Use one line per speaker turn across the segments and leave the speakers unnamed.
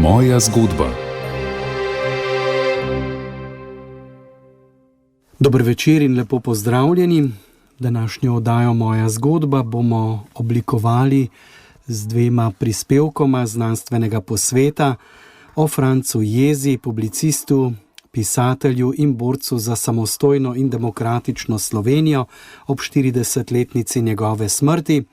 Moja zgodba.
Dober večer in lepo pozdravljeni. Današnjo oddajo Moja zgodba bomo oblikovali z dvema prispevkoma znanstvenega posveta o Francu Jezi, publicistu, pisatelju in borcu za samostojno in demokratično Slovenijo ob 40-letnici njegove smrti.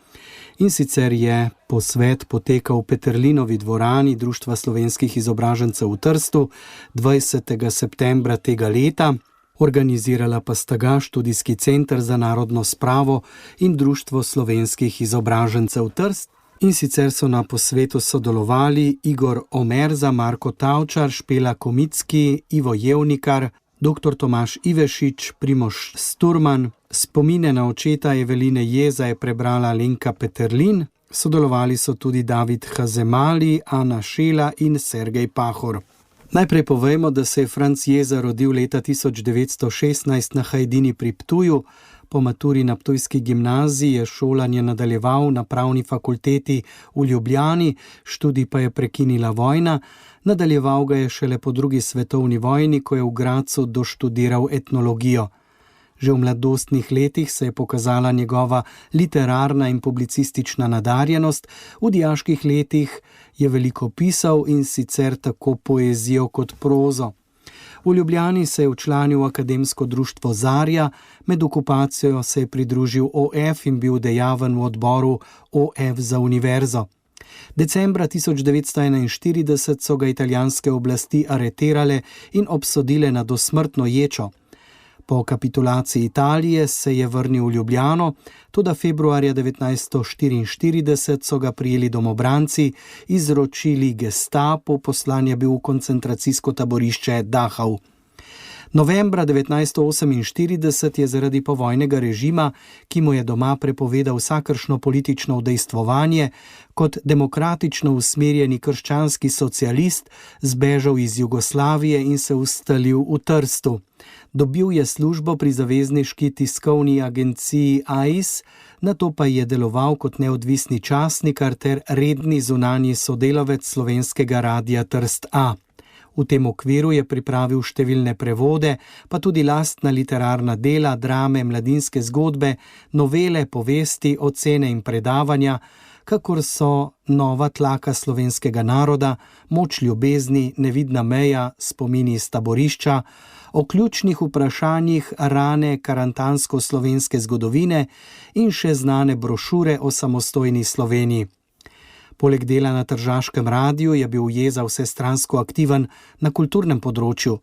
In sicer je posvet potekal v Peterlinovi dvorani Društva slovenskih izobražencev v Trstu 20. septembra tega leta. Organizirala pa sta ga Študijski center za narodno spravo in Društvo slovenskih izobražencev Trst. In sicer so na posvetu sodelovali Igor Omerza, Marko Tavčar, Špela Komicki, Ivo Jevnikar, dr. Tomaž Ivešič, Primož Sturman. Spomine na očeta Eveline Jeza je prebrala Alenka Peterlin. Sodelovali so tudi David Hazemali, Ana Šela in Sergej Pahor. Najprej povejmo, da se je Franc Jeza rodil leta 1916 na Hajdini pri Ptuju. Po maturi na ptujski gimnaziji je šolanje nadaljeval na Pravni fakulteti v Ljubljani, študij pa je prekinila vojna. Nadaljeval ga je šele po drugi svetovni vojni, ko je v Gradcu doštudiral etnologijo. Že v mladostnih letih se je pokazala njegova literarna in publicistična nadarjenost. V dijaških letih je veliko pisal, in sicer tako poezijo kot prozo. V Ljubljani se je včlanil v akademsko društvo Zarja, med okupacijo se je pridružil OF in bil dejaven v odboru OF za univerzo. Decembra 1941 so ga italijanske oblasti aretirale in obsodile na dosmrtno ječo. Po kapitulaciji Italije se je vrnil v Ljubljano, toda februarja 1944 so ga prijeli domobranci, izročili gestapu, poslan je bil v koncentracijsko taborišče Dachau. Novembra 1948 je zaradi povojnega režima, ki mu je doma prepovedal vsakršno politično udejstvovanje, kot demokratično usmerjeni krščanski socialist zbežal iz Jugoslavije in se ustalil v Trstu. Dobil je službo pri zavezniški tiskovni agenciji AIS, nato pa je deloval kot neodvisni časnikar ter redni zunanji sodelavec slovenskega radia Trst A. V tem okviru je pripravil številne prevode, pa tudi lastna literarna dela, drame, mladinske zgodbe, novele, povesti, ocene in predavanja, kakor so Nova tlaka slovenskega naroda, Moč ljubezni, Nevidna meja, Spomini iz taborišča, o ključnih vprašanjih rane karantansko-slovenske zgodovine in še znane brošure o samostojni Sloveniji. Poleg dela na tržaškem radiju je bil Jeza vsestransko aktiven na kulturnem področju.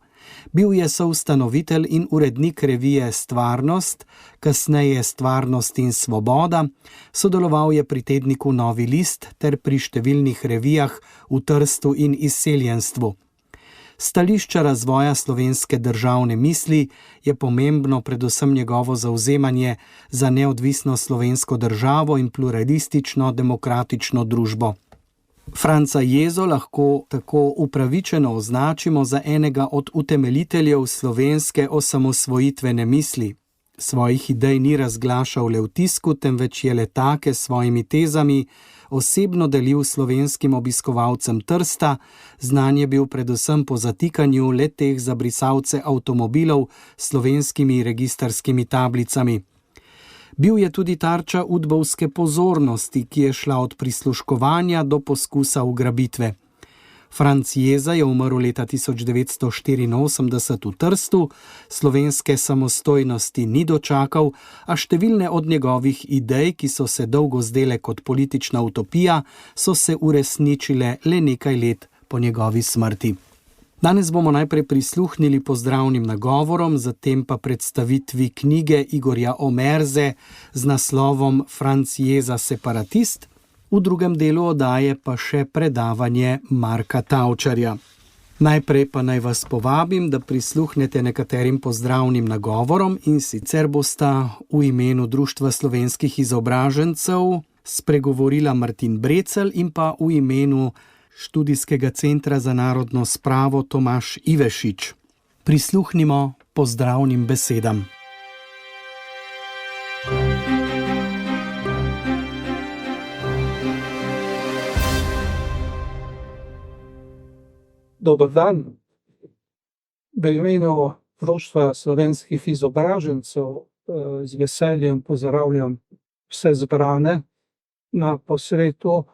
Bil je soustanovitelj in urednik revije Stvarnost, kasneje Stvarnost in svoboda, sodeloval je pri tedniku Novi list ter pri številnih revijah v Trstu in izseljenstvu. Stališča razvoja slovenske državne misli je pomembno predvsem njegovo zavzemanje za neodvisno slovensko državo in pluralistično demokratično družbo. Franca Jezo lahko tako upravičeno označimo za enega od utemeljiteljev slovenske osamosvojitvene misli. Svojih idej ni razglašal le v tisku, temveč je letake s svojimi tezami osebno delil slovenskim obiskovalcem Trsta, znan je bil predvsem po zatikanju le-teh za brisalce avtomobilov s slovenskimi registrskimi tablicami. Bil je tudi tarča udbovske pozornosti, ki je šla od prisluškovanja do poskusa ugrabitve. Franc Jeza je umrl leta 1984 v Trstu, slovenske samostojnosti ni dočakal, a številne od njegovih idej, ki so se dolgo zdele kot politična utopija, so se uresničile le nekaj let po njegovi smrti. Danes bomo najprej prisluhnili pozdravnim nagovorom, zatem pa predstavitvi knjige Igorja Omerze z naslovom Franc Jeza separatist, v drugem delu oddaje pa še predavanje Marka Tavčarja. Najprej pa naj vas povabim, da prisluhnete nekaterim pozdravnim nagovorom, in sicer bosta v imenu Društva slovenskih izobražencev spregovorila Martin Brecelj in pa v imenu Študijskega centra za narodno spravo Tomaž Ivešič. Prisluhnimo pozdravnim besedam.
Dober dan. V imenu Društva slovenskih izobražencev z veseljem pozdravljam vse zbrane na posvetu,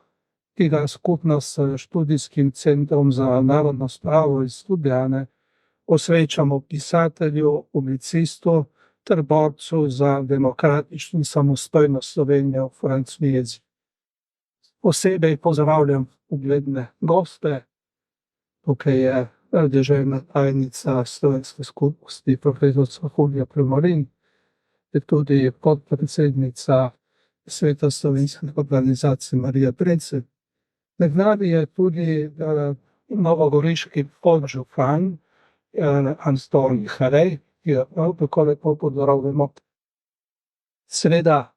ki ga skupno s Študijskim centrom za narodno spravo iz Ljubljane posvečamo pisatelju, publicistu ter borcu za demokratično in samostojno Slovenijo Francu Jezi. Posebej pozdravljam ugledne goste. Tukaj je deželna tajnica slovenske skupnosti, profesorica Julija Premorin, je tudi podpredsednica Sveta slovenskih organizacij Marija Brecelj. Med nami je tudi novogoriški podžupan Anton Halej, ki ga prav tako lepo pozdravljamo. Seveda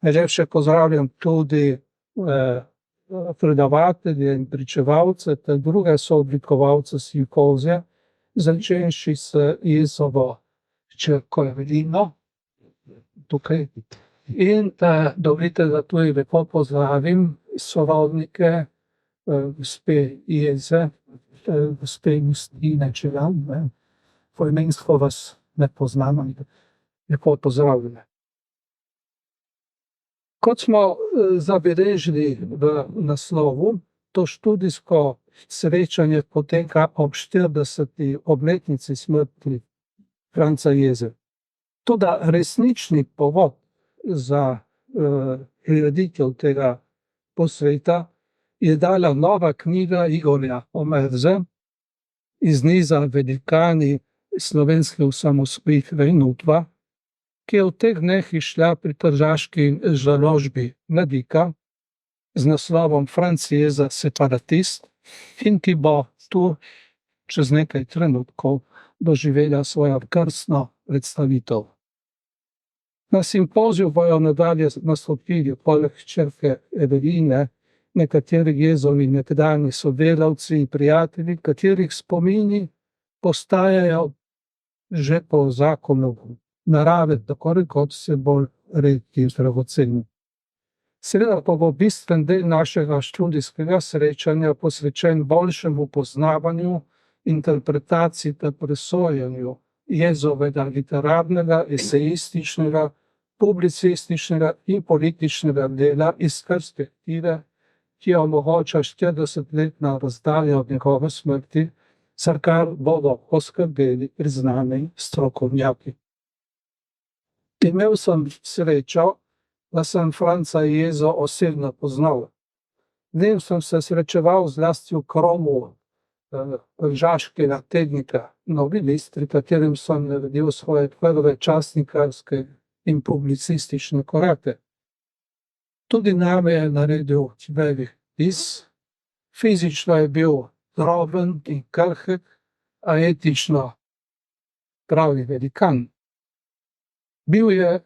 najlepše pozdravljam tudi predavatelje in pričevalce ter druge sooblikovalce simpozija, začenši s Jezovo hčerko Evelino, tukaj. In dovolite, da tudi lepo pozdravim sorodnike gospe Jeze, gospe Justine Čelan. Poimensko vas ne poznam, lepo pozdravljene. Kot smo zabeležili v naslovu, to študijsko srečanje poteka ob 40. obletnici smrti Franca Jeze. Toda resnični povod za prireditev tega posveta je dala nova knjiga Igorja Omerze iz niza Velikani slovenske osamosvojitve in Utva, ki je v teh dneh izšla pri tržaški založbi Mladika z naslovom Franc Jeza separatist in ki bo tu čez nekaj trenutkov doživela svojo krstno predstavitev. Na simpoziju bojo nadalje nastopili poleg hčerke Eveline nekateri Jezovi nekdanji sodelavci in prijatelji, katerih spomini postajajo že po zakonu narave tako rekoč vse bolj redki in dragoceni. Seveda pa bo bistven del našega študijskega srečanja posvečen boljšemu poznavanju, interpretaciji ter presojanju Jezovega literarnega, esejističnega, publicističnega in političnega dela iz perspektive, ki jo omogoča 40-letna razdalja od njegove smrti, za kar bodo poskrbeli priznani strokovnjaki. Imel sem srečo, da sem Franca Jezo osebno poznal. Z njim sem se srečeval zlasti v kromu tržaškega tednika Novi list, pri katerem sem naredil svoje prve časnikarske in publicistične korake. Tudi name je naredil velik vtis. Fizično je bil droben in krhek, a etično pravi velikan. Bil je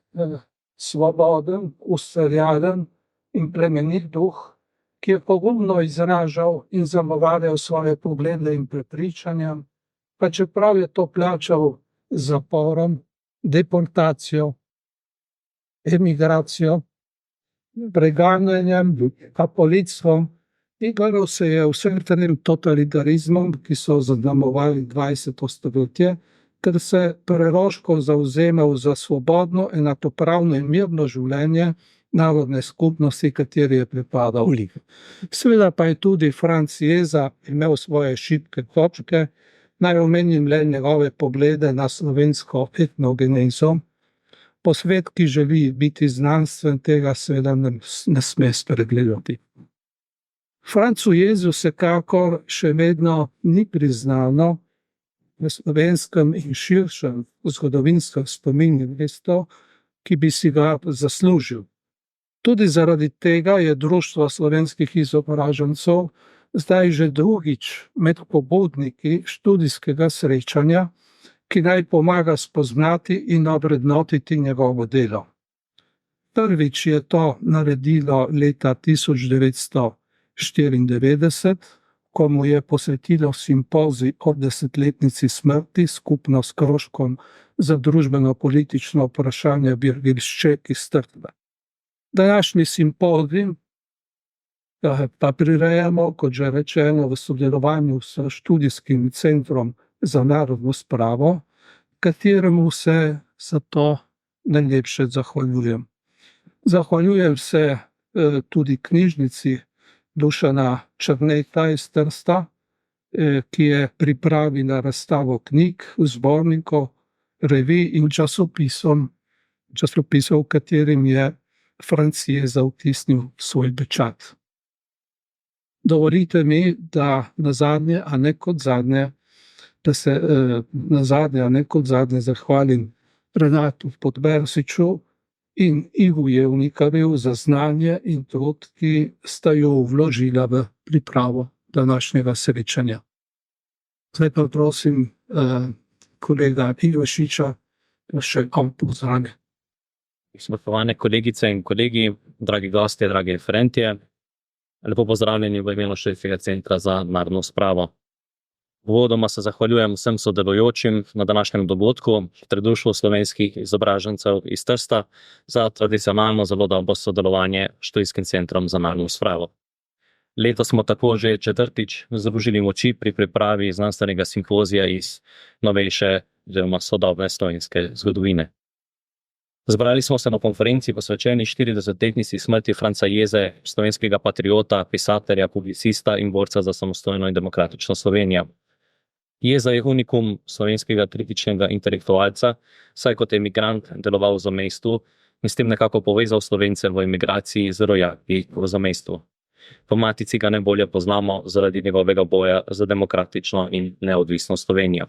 svoboden, ustvarjalen in plemenit duh, ki je pogumno izražal in zagovarjal svoje poglede in prepričanja, pa čeprav je to plačal z zaporom, deportacijo, emigracijo, preganjanjem, apolitstvom, igral se je vsem tem totalitarizmom, ki so zaznamovali 20. stoletje, ter se preroško zavzemal za svobodno, enakopravno in mirno življenje narodne skupnosti, kateri je pripadal. Seveda pa je tudi Franc Jeza imel svoje šibke točke. Naj omenim le njegove poglede na slovensko etnogenezo. Posvet, ki želi biti znanstven, tega seveda ne sme spregledati. Francu Jezu vsekakor še vedno ni priznano v slovenskem in širšem zgodovinskem spominu mesto, ki bi si ga zaslužil. Tudi zaradi tega je Društvo slovenskih izobražencev zdaj že drugič med pobudniki študijskega srečanja, ki naj pomaga spoznati in ovrednotiti njegovo delo. Prvič je to naredilo leta 1994, ko mu je posvetilo simpozij o 10-letnici smrti skupno s krožkom za družbeno-politično vprašanje Birgit Šček iz Trtva. Današnji simpozij pa prirejamo, kot že rečeno, v sodelovanju s Študijskim centrom za narodno spravo, kateremu se za to najlepše zahvaljujem. Zahvaljujem se tudi knjižnici Dušana Černeta iz Trsta, ki je pripravila razstavo knjig, zbornikov, revij in časopisov, v katerim je Franc Jeza vtisnil svoj pečat. Dovolite mi, da nazadnje, a ne kot zadnje, zahvalim Renatu Podbersiču in Ivu Jevnikarju za znanje in trud, ki sta jo vložila v pripravo današnjega srečanja. Zdaj pa prosim kolega Ivešiča, da še on povzame.
Spoštovane kolegice in kolegi, dragi gostje, dragi referentje, lepo pozdravljeni v imenu Študijskega centra za narodno spravo. Uvodoma se zahvaljujem vsem sodelujočim na današnjem dogodku ter Društvu slovenskih izobražencev iz Trsta za tradicionalno zelo dobro sodelovanje s Študijskim centrom za narodno spravo. Letos smo tako že četrtič združili moči pri pripravi znanstvenega simpozija iz novejše oziroma sodobne slovenske zgodovine. Zbrali smo se na konferenci posvečeni 40-letnici smrti Franca Jeze, slovenskega patriota, pisatelja, publicista in borca za samostojno in demokratično Slovenijo. Jeza je unikum slovenskega kritičnega intelektualca, saj kot emigrant deloval v zamejstvu in s tem nekako povezal Slovence v emigraciji z rojaki v zamejstvu. Po matici ga najbolje poznamo zaradi njegovega boja za demokratično in neodvisno Slovenijo.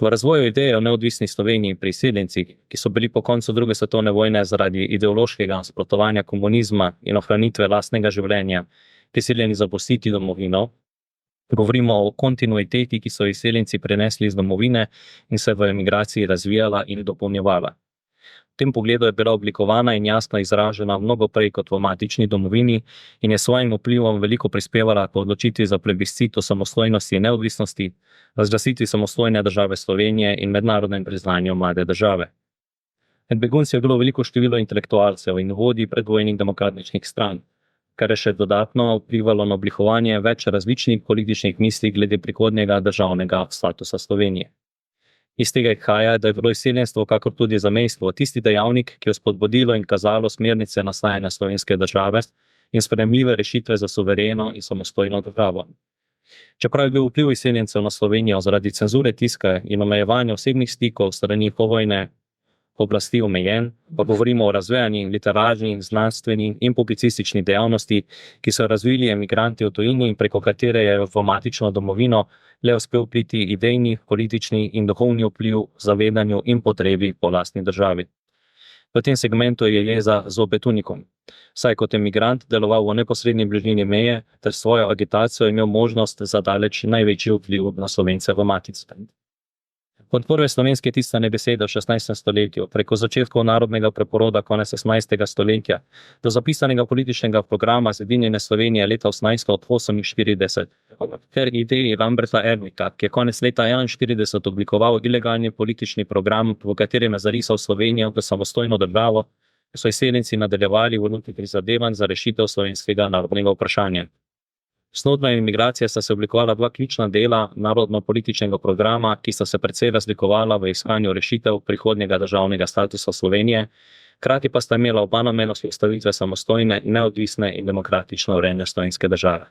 V razvoju ideje o neodvisni Sloveniji priseljenci, ki so bili po koncu druge svetovne vojne zaradi ideološkega nasprotovanja komunizma in ohranitve lastnega življenja prisiljeni zapustiti domovino, govorimo o kontinuiteti, ki so izseljenci prenesli iz domovine in se v emigraciji razvijala in dopolnjevala. V tem pogledu je bila oblikovana in jasno izražena mnogo prej kot v matični domovini in je svojim vplivom veliko prispevala k odločitvi za plebiscit o samostojnosti in neodvisnosti, razglasitvi samostojne države Slovenije in mednarodnem priznanju mlade države. Med begunci je bilo veliko število intelektualcev in vodij predvojnih demokratičnih strank, kar je še dodatno vplivalo na oblikovanje več različnih političnih misli glede prihodnjega državnega statusa Slovenije. Iz tega izhaja, da je bilo izseljenstvo, kakor tudi zamejstvo, tisti dejavnik, ki je spodbudilo in kazalo smernice nastajanja slovenske države in sprejemljive rešitve za suvereno in samostojno državo. Čeprav je bil vpliv izseljencev na Slovenijo zaradi cenzure tiska in omejevanja osebnih stikov strani povojne oblasti omejen, pa govorimo o razvejani literarni, znanstveni in publicistični dejavnosti, ki so razvili emigranti v tujini in preko katere je v matično domovino le uspel priti idejni, politični in duhovni vpliv zavedanju in potrebi po lastni državi. V tem segmentu je Jeza zopet unikum, saj kot emigrant deloval v neposredni bližini meje ter svojo agitacijo imel možnost za daleč največji vpliv na Slovence v matici. Od prve slovenske tisane besede v 16. stoletju, preko začetkov narodnega preporoda konec 16. stoletja, do zapisanega političnega programa Zedinjene Slovenije leta 1848, ter ideji Lamberta Ernika, ki je konec leta 1941 oblikoval ilegalni politični program, v katerem je zarisal Slovenijo v samostojno državo, so izseljenci nadaljevali v luči prizadevanj za rešitev slovenskega narodnega vprašanja. Snodna in imigracija sta se oblikovala dva ključna dela narodno-političnega programa, ki sta se precej razlikovala v iskanju rešitev prihodnjega državnega statusa Slovenije, hkrati pa sta imela oba namen vzpostavitve samostojne, neodvisne in demokratično urejene slovenske države.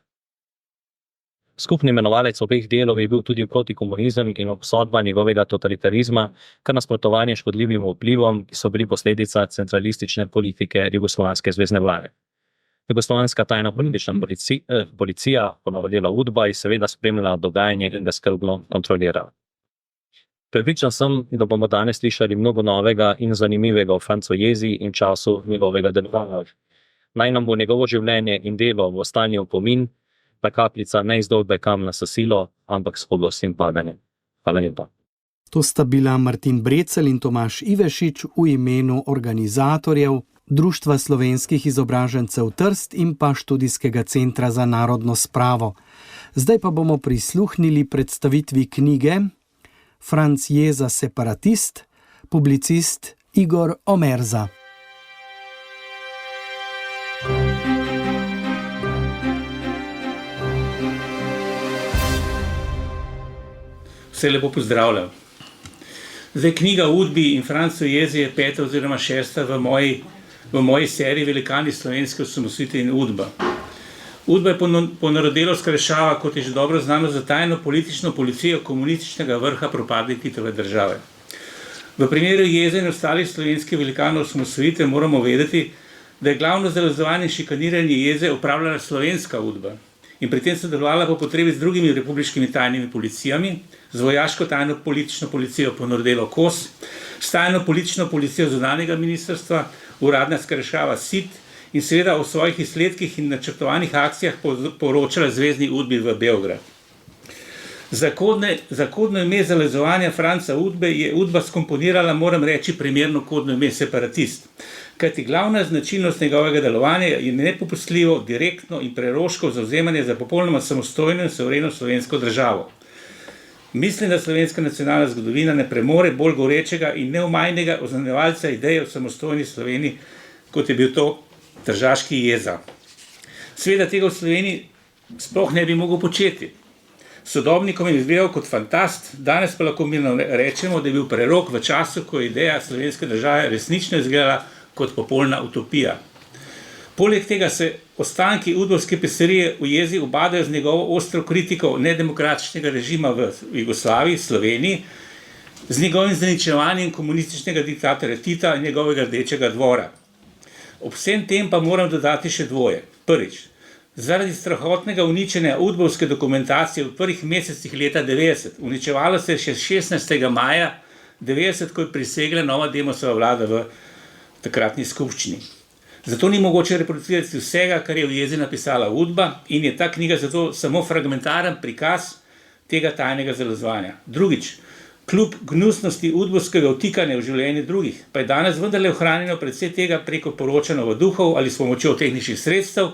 Skupni imenovalec obeh delov je bil tudi protikomunizem in obsodba njegovega totalitarizma, kar nasprotovanje škodljivim vplivom, ki so bili posledica centralistične politike jugoslovanske zvezne vlade. Jugoslovanska tajna politična policija, po navodilu UDBA, je seveda spremljala dogajanje in ga skrbno kontrolirala. Prepričan sem, da bomo danes slišali mnogo novega in zanimivega o Francu Jezi in času njegovega delovanja. Naj nam bo njegovo življenje in delo v ostanju opomin, da kapljica ne izdolbe kamna s silo, ampak s poblastim padanjem. Hvala lepa.
To sta bila Martin Brecelj in Tomaž Ivešič v imenu organizatorjev Društva slovenskih izobražencev Trst in pa Študijskega centra za narodno spravo. Zdaj pa bomo prisluhnili predstavitvi knjige Franc Jeza separatist, publicist Igor Omerza.
Vse lepo pozdravljam. Zdaj, knjiga o Udbi in Francu Jezi je 5. oziroma 6. v moji seriji Velikani slovenske osamosvojitve in Udba. Udba je ponarodelovska rešava, kot je že dobro znano, za tajno politično policijo komunističnega vrha propadle Titove države. V primeru Jeze in ostalih slovenskih velikanov osamosvojitve moramo vedeti, da je glavno zalezovanje in šikaniranje Jeze upravljala slovenska Udba in pri tem sodelovala po potrebi z drugimi republiškimi tajnimi policijami, z vojaško tajno politično policijo Ponarodelo Kos, s tajno politično policijo zunanjega ministrstva, uradnarska rešava SIT in seveda o svojih izsledkih in načrtovanih akcijah poročala Zvezni Udbi v Beograd. Za kodno ime zalezovanja Franca Udbe je Udba skomponirala, moram reči, primerno kodno ime separatist, kajti glavna značilnost njegovega delovanja je nepopustljivo, direktno in preroško zavzemanje za popolnoma samostojno in suvereno slovensko državo. Mislim, da slovenska nacionalna zgodovina ne premore bolj gorečega in neomajnega oznanjevalca ideje o samostojni Sloveniji, kot je bil to tržaški Jeza. Seveda tega v Sloveniji sploh ne bi mogel početi. Sodobnikom je izgledal kot fantast, danes pa lahko mirno rečemo, da je bil prerok v času, ko je ideja slovenske države resnično izgledala kot popolna utopija. Poleg tega se ostanki udbovske peserije v Jezi ubadajo z njegovo ostro kritiko nedemokratičnega režima v Jugoslaviji, Sloveniji, z njegovim zaničevanjem komunističnega diktatorja Tita in njegovega rdečega dvora. Ob vsem tem pa moram dodati še dvoje. Prvič, zaradi strahotnega uničenja udbovske dokumentacije v prvih mesecih leta 90, uničevalo se je še 16. maja 90, ko je prisegla nova Demosova vlada v takratni skupščini. Zato ni mogoče reproducirati vsega, kar je v Jezi napisala Udba in je ta knjiga zato samo fragmentaren prikaz tega tajnega zalezovanja. Drugič, kljub gnusnosti udbovskega vtikanja v življenje drugih, pa je danes vendarle ohranjeno predvsej tega preko poročanja v duhov ali s pomočjo tehničnih sredstev,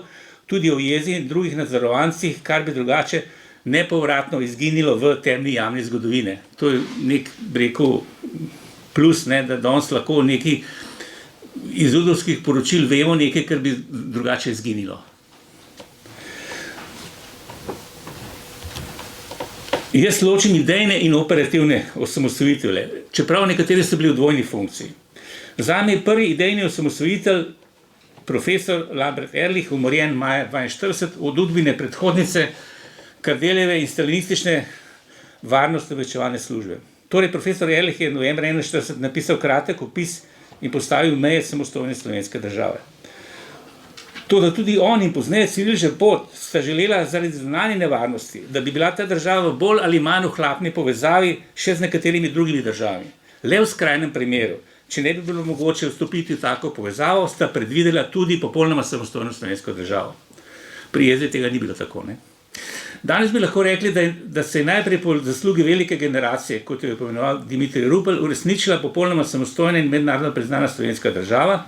tudi o Jezi in drugih nadzorovancih, kar bi drugače nepovratno izginilo v temni javni zgodovine. To je nek, bi rekel, plus, ne, da danes lahko neki iz udbovskih poročil vemo nekaj, kar bi drugače izginilo. Jaz ločim idejne in operativne osamosvojitve, čeprav nekateri so bili v dvojni funkciji. Zame je prvi idejni osamosvojitelj profesor Lambert Ehrlich, umorjen maja 1942, od Udbine predhodnice Kardeljeve in stalinistične varnostno-obveščevalne službe. Torej, profesor Ehrlich je novembra 1941 napisal kratek opis in postavil meje samostojne slovenske države. Toda tudi on in pozneje Ciril Žepot sta želela zaradi zunanje nevarnosti, da bi bila ta država v bolj ali manj ohlapni povezavi še z nekaterimi drugimi državami. Le v skrajnem primeru, če ne bi bilo mogoče vstopiti v tako povezavo, sta predvidela tudi popolnoma samostojno slovensko državo. Pri Jezi tega ni bilo tako, ne? Danes bi lahko rekli, da se je najprej po zaslugi velike generacije, kot jo je pomenoval Dimitrij Rupel, uresničila popolnoma samostojna in mednarodno priznana slovenska država,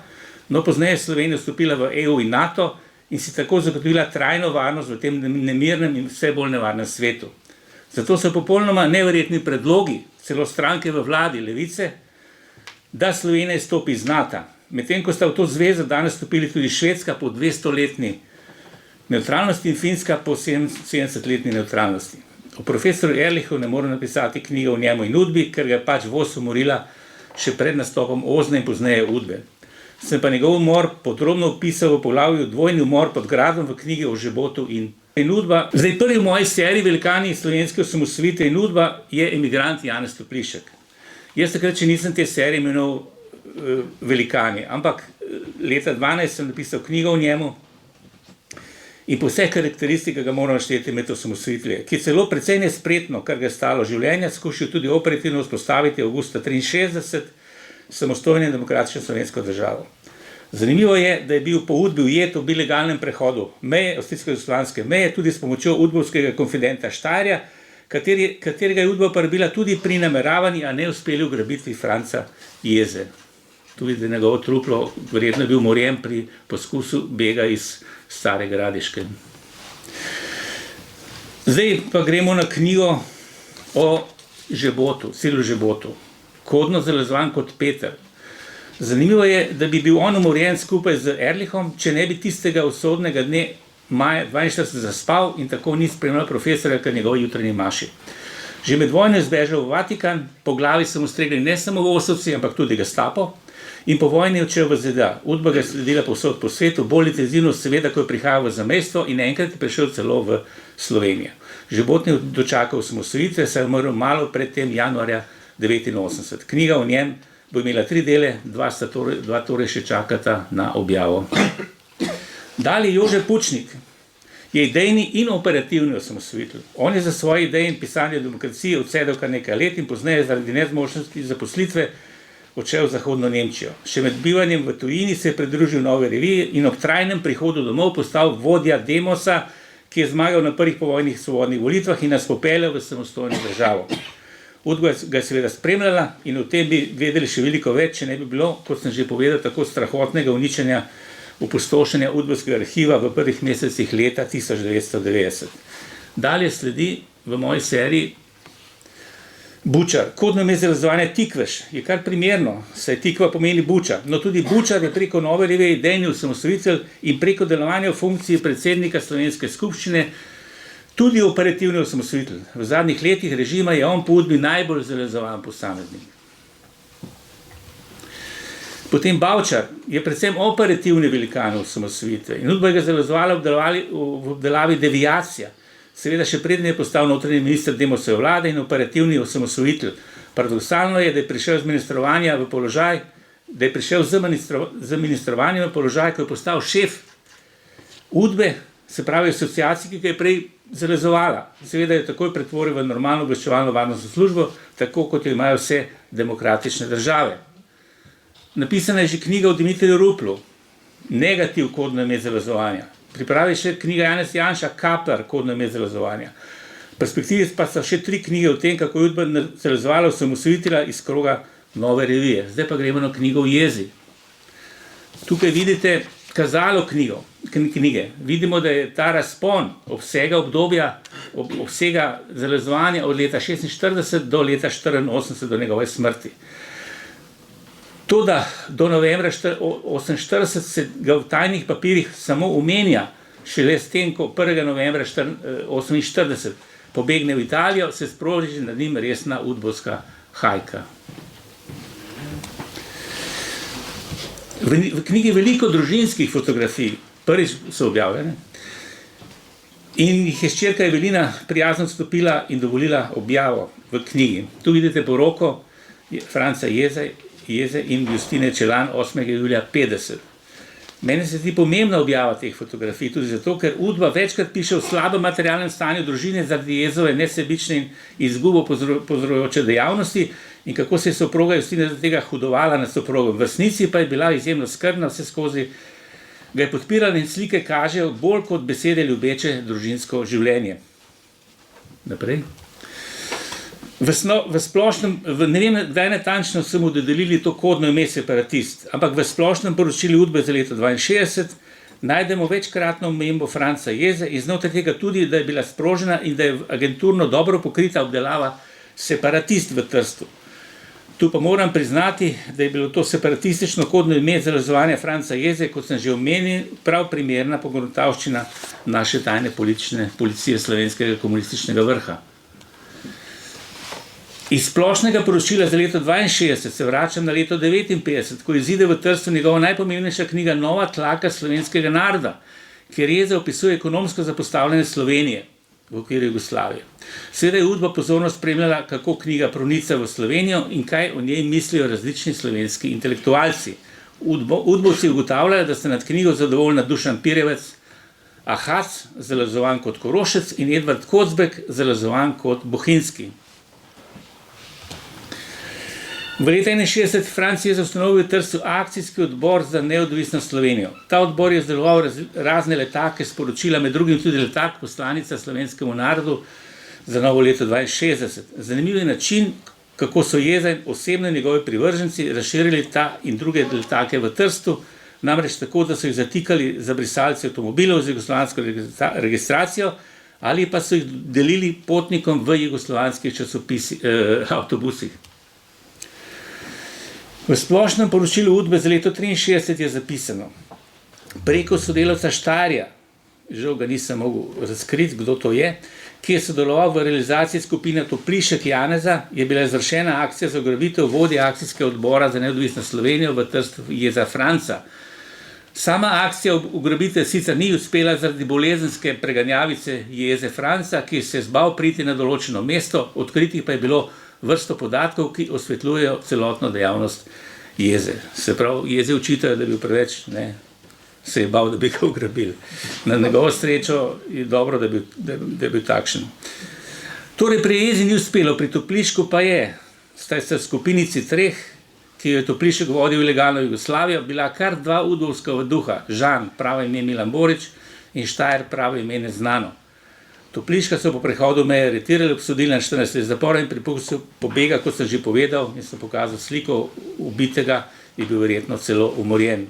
no pozneje Slovenija vstopila v EU in NATO in si tako zagotovila trajno varnost v tem nemirnem in vse bolj nevarnem svetu. Zato so popolnoma neverjetni predlogi celo stranke v vladi Levice, da Slovenija izstopi iz NATO, medtem ko sta v to zvezo danes vstopili tudi Švedska po 200-letni nevtralnosti in Finska po 70-letni nevtralnosti. O profesoru Ehrlichu ne morem napisati knjige o njemu in Udbi, ker ga je pač voz umorila še pred nastopom Ozne in pozneje Udbe. Sem pa njegov umor podrobno opisal v poglavju Dvojni umor pod gradom v knjigi o Žebotu in Udba. Zdaj, prvi v moji seriji Velikani slovenske osamosvojitve in Udba je emigrant Janez Toplišek. Jaz takrat še nisem te serije imenoval Velikani, ampak leta 2012 sem napisal knjigo o njemu in po vseh karakteristikah ga moram šteti med osamosvojitve, ki je celo precej nespretno, kar ga je stalo življenja, skušal tudi operativno vzpostaviti avgusta 1963 samostojno in demokratično slovensko državo. Zanimivo je, da je bil po Udbi ujet v ilegalnem prehodu meje, avstrijsko-jugoslovanske meje, tudi s pomočjo udbovskega konfidenta Štajerja, katerega je Udba uporabila tudi pri nameravanih, a neuspeli ugrabitvi Franca Jeze. Tudi da je njegovo truplo verjetno je bil umorjen pri poskusu bega iz Stare Gradiške. Zdaj pa gremo na knjigo o Žebotu, Cirilu Žebotu. Kodno zalezovan kot Peter. Zanimivo je, da bi bil on umorjen skupaj z Ehrlichom, če ne bi tistega usodnega dne maja 1942 zaspal in tako ni spremljal profesorja k njegovi jutranji maši. Že med vojno je zbežal v Vatikan, po glavi so mu stregli ne samo Vosovci, ampak tudi Gestapo, in po vojni je odšel v ZDA. Udba ga je sledila povsod po svetu, bolj intenzivno seveda, ko je prihajal v zamejstvo in enkrat je prišel celo v Slovenijo. Životni dočakal osamosvojitve, saj je umrl malo pred tem januarja 1989. Knjiga o njem bo imela 3 dele, 2 torej še čakata na objavo. Dalje Jože Pučnik je idejni in operativni osamosvojitelj. On je za svoje ideje in pisanje demokracije odsedel kar nekaj let in pozneje zaradi nezmožnosti zaposlitve odšel v zahodno Nemčijo. Še med bivanjem v tujini se je pridružil Nove reviji in ob trajnem prihodu domov postal vodja Demosa, ki je zmagal na prvih povojnih svobodnih volitvah in nas popeljal v samostojno državo. Udba ga je seveda spremljala in o tem bi vedeli še veliko več, če ne bi bilo, kot sem že povedal, tako strahotnega uničenja, opustošenja udbovskega arhiva v prvih mesecih leta 1990. Dalje sledi v moji seriji Bučar. Kodno ime za razvajanje Tikveš je kar primerno, saj Tikva pomeni Buča. No tudi Bučar je preko Nove revije idejni osamosvojitelj in preko delovanja v funkciji predsednika Slovenske skupščine tudi operativni osamosvojitelj. V zadnjih letih režima je on po Udbi najbolj zrealizovan posameznik. Potem Bavčar je predvsem operativni velikan osamosvojitve in Udba ga zrealizovala v obdelavi Deviacija. Seveda še prednje je postal notranji minister Demosove vlade in operativni osamosvojitelj. Paradoksalno je, da je prišel z ministrovanja v položaj, v položaj, ko je postal šef Udbe, se pravi asociacije, ki ga je prej zrealizovala. Seveda je takoj pretvoril v normalno obveščevalno varnostno službo, tako kot jo imajo vse demokratične države. Napisana je že knjiga o Dimitriju Ruplu, Negativ kodno ime zrealizovanja. Pripravi še knjiga Janez Janša, Kaplar, kodno ime zrealizovanja. V perspektivi pa so še 3 knjige o tem, kako je Udba zrealizovala osamosvojitelja iz kroga Nove revije. Zdaj pa gremo na knjigo o jezi. Tukaj vidite kazalo knjige. Vidimo, da je ta razpon obsega obdobja, obsega zrealizovanja od leta 1946 do leta 1984, do njegove smrti. Toda do novembra 1948 se ga v tajnih papirjih samo omenja, šele s tem, ko 1. novembra 1948 pobegne v Italijo, se sproži nad njim resna udbovska hajka. V knjigi veliko družinskih fotografij, prvič so objavljene, in jih je hčerka Evelina prijazno odstopila in dovolila objavo v knjigi. Tu vidite poroko Franca Jeze in Justine Čelan 8. julija 50. Meni se zdi pomembna objava teh fotografij, tudi zato, ker Udba večkrat piše o slabem materialnem stanju družine zaradi Jezove nesebične in izgubo povzročajoče dejavnosti in kako se je soproga Justina zaradi tega hudovala nad soprogom. V resnici pa je bila izjemno skrbna, vse skozi ga je podpirala in slike kažejo bolj kot besede ljubeče družinsko življenje. Naprej. V splošnem, ne vem, kdaj natančno so mu dodelili to kodno ime separatist, ampak v splošnem poročilu Udbe za leto 1962 najdemo večkratno omembo Franca Jeze in znotraj tega tudi, da je bila sprožena in da je agenturno dobro pokrita obdelava separatist v Trstu. Tu pa moram priznati, da je bilo to separatistično kodno ime za razvajanje Franca Jeze, kot sem že omenil, prav primerna pogruntavščina naše tajne policije slovenskega komunističnega vrha. Iz splošnega poročila za leto 1962 se vračam na leto 1959, ko izide v Trstu njegova najpomembnejša knjiga Nova tlaka slovenskega naroda, kjer Jeza opisuje ekonomsko zapostavljanje Slovenije v okviru Jugoslavije. Seveda je Udba pozorno spremljala, kako knjiga pronica v Slovenijo in kaj o njej mislijo različni slovenski intelektualci. Udbovci ugotavljajo, da sta nad knjigo zadovoljna Dušan Pirjevec, Ahac, zrealizovan kot Korošec, in Edvard Kocbek, zrealizovan kot Bohinjski. V leta 1961 Franc Jeza ustanovil v Trstu akcijski odbor za neodvisno Slovenijo. Ta odbor je izdeloval razne letake, sporočila, med drugim tudi letak Poslanica slovenskemu narodu za novo leto 1960. Zanimiv je način, kako so Jeza in osebno njegovi privrženci razširili ta in druge letake v Trstu, namreč tako, da so jih zatikali za brisalce avtomobilov z jugoslovansko registracijo ali pa so jih delili potnikom v jugoslovanskih avtobusih. V splošnem poročilu Udbe za leto 1963 je zapisano: preko sodelavca Štarja, žal ga nisem mogel razkriti, kdo to je, ki je sodeloval v realizaciji skupine Toplišek Janeza, je bila izvršena akcija za ugrabitev vodje akcijskega odbora za neodvisno Slovenijo v Trstu jeza Franca. Sama akcija ugrabitve sicer ni uspela zaradi bolezenske preganjavice jeze Franca, ki se je zbal priti na določeno mesto, odkritih pa je bilo vrsto podatkov, ki osvetljujejo celotno dejavnost jeze. Se pravi, jeze očitajo, da je bil preveč, se je bal, da bi ga ugrabili. Na njegovo srečo je dobro, da je bil takšen. Torej, pri jezi ni uspelo, pri Toplišku pa je, sta se skupinici treh, ki jo je Toplišek vodil ilegalno Jugoslavijo, bila kar dva udbovska duha, Žan, pravo ime Milan Borič, in Štajer, pravo ime neznano. Topliška so po prehodu meje aretirali, obsodili na 14 let zapora in pripustil pobega, kot sem že povedal, in sem pokazal sliko ubitega, je bil verjetno celo umorjen,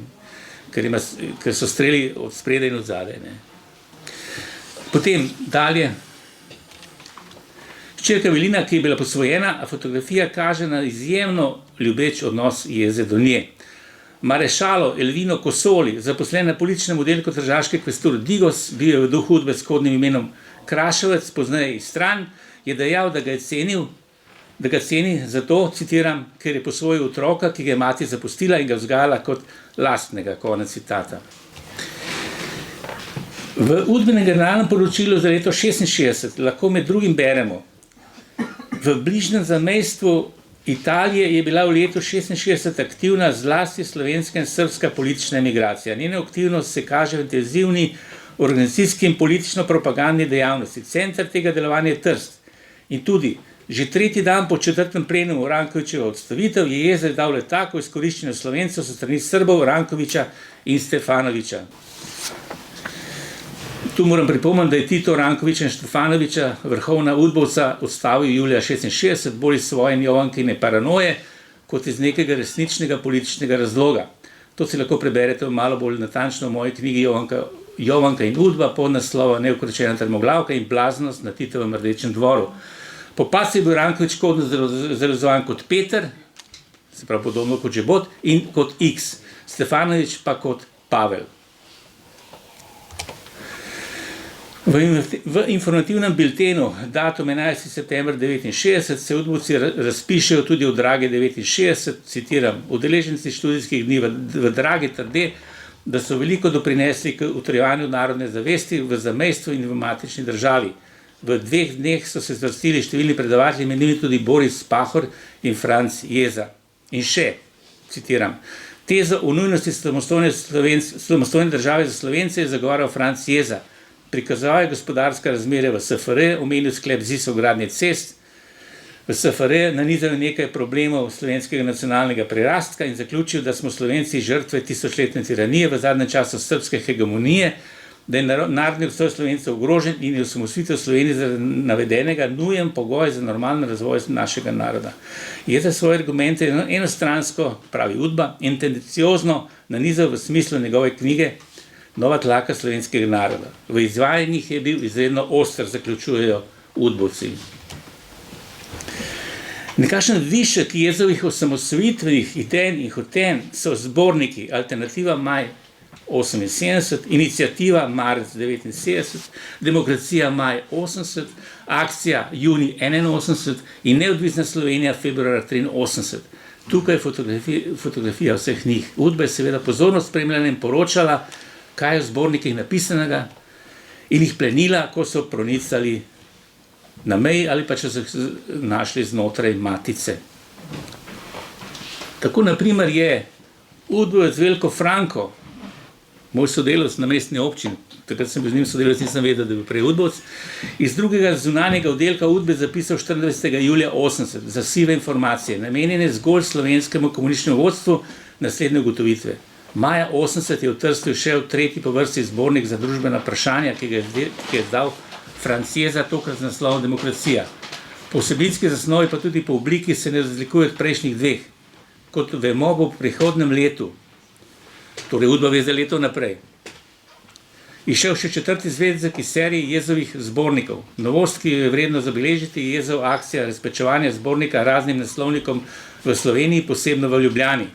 ker so streli od spredaj in od zadaj. Potem dalje. Hčerka Evelina, ki je bila posvojena, a fotografija kaže na izjemno ljubeč odnos jeze do nje. Marešalo Elvino Kosoli, zaposlen na političnem oddelku tržaške kvesture Digos, bil je v duhu udbe s kodnim imenom Kraševec, pozneje iz stran, je dejal, da ga ceni zato, citiram, ker je posvojil otroka, ki ga je mati zapustila in ga vzgajala kot lastnega, konec citata. V udbenem generalnem poročilu za leto 1966 lahko med drugim beremo: v bližnjem zamejstvu Italije je bila v letu 1966 aktivna zlasti slovenska in srbska politična emigracija. Njena aktivnost se kaže v intenzivni organizacijski in politično-propagandni dejavnosti. Center tega delovanja je Trst. In tudi že tretji dan po četrtem plenumu Rankovićeva odstavitev je jeza dal letako izkoriščenja Slovencev so strani Srbov, Rankovića in Stefanovića. Tu moram pripomniti, da je Tito Rankovića in Stefanovića, vrhovna udbovca, odstavil julija 1966 bolj iz svoje Jovankine paranoje, kot iz nekega resničnega političnega razloga. To si lahko preberete malo bolj natančno v moji knjigi Jovanka in udba pod naslova Neukročena termoglavka in blaznost na Titovem Rdečem dvoru. Po pasu je bil Ranković kodno zrealizovan kot Peter, se pravi podobno kot Žebot, in kot X, Stefanović pa kot Pavel. V informativnem biltenu datum 11. september 1969 se udbovci razpišejo tudi v Dragi 69, citiram: udeleženci študijskih dni v Dragi trde, da so veliko doprinesli k utrjevanju narodne zavesti v zamejstvu in v matični državi. V 2 dneh so se zvrstili številni predavatelji, med njimi tudi Boris Pahor in Franc Jeza. In še, citiram: tezo o nujnosti samostojne države za Slovence je zagovarjal Franc Jeza. Prikazoval je gospodarska razmere v SFRJ, omenil sklep ZIS o gradnji cest, v SFRJ nanizal nekaj problemov slovenskega nacionalnega prirastka in zaključil, da smo Slovenci žrtve tisočletne tiranije, v zadnjem času srbske hegemonije, da je narodni obstoj Slovencev ogrožen in je osamosvojitev Slovenije zaradi navedenega nujen pogoj za normalen razvoj našega naroda. Je za svoje argumente enostransko, pravi udba, in tendenciozno nanizal v smislu njegove knjige Nova tlaka slovenskega naroda. V izvajanjih je bil izredno oster, zaključujejo udbovci. Nekakšen višek jezovih osamosvojitvenih idej in hotenj so zborniki Alternativa maj 78, Iniciativa marec 79, Demokracija maj 80, Akcija junij 81 in Neodvisna Slovenija februar 83. Tukaj je fotografija vseh njih. Udba je seveda pozorno spremljala in poročala, kaj je v zbornikih napisanega, in jih plenila, ko so pronicali na meji ali pa če so se našli znotraj matice. Tako naprimer je udbovec Veljko Franko, moj sodelavec na mestni občini, takrat sem bil z njim sodelavec, nisem vedel, da je bil prej udbovec, iz drugega zunanjega oddelka udbe zapisal 24. julija 80 za sive informacije, namenjene zgolj slovenskemu komunističnemu vodstvu, naslednje ugotovitve. Maja 80 je v Trstu šel tretji po vrsti zbornik za družbena vprašanja, ki je dal Franc Jeza, tokrat z naslovom Demokracija. Po vsebinski zasnovi pa tudi po obliki se ne razlikuje od prejšnjih dveh. Kot vemo, bo v prihodnem letu, torej udba ve za leto naprej, išel še 4. zvezek iz serije Jezovih zbornikov. Novost, ki jo je vredno zabeležiti, je Jezov akcija razpečevanja zbornika raznim naslovnikom v Sloveniji, posebno v Ljubljani.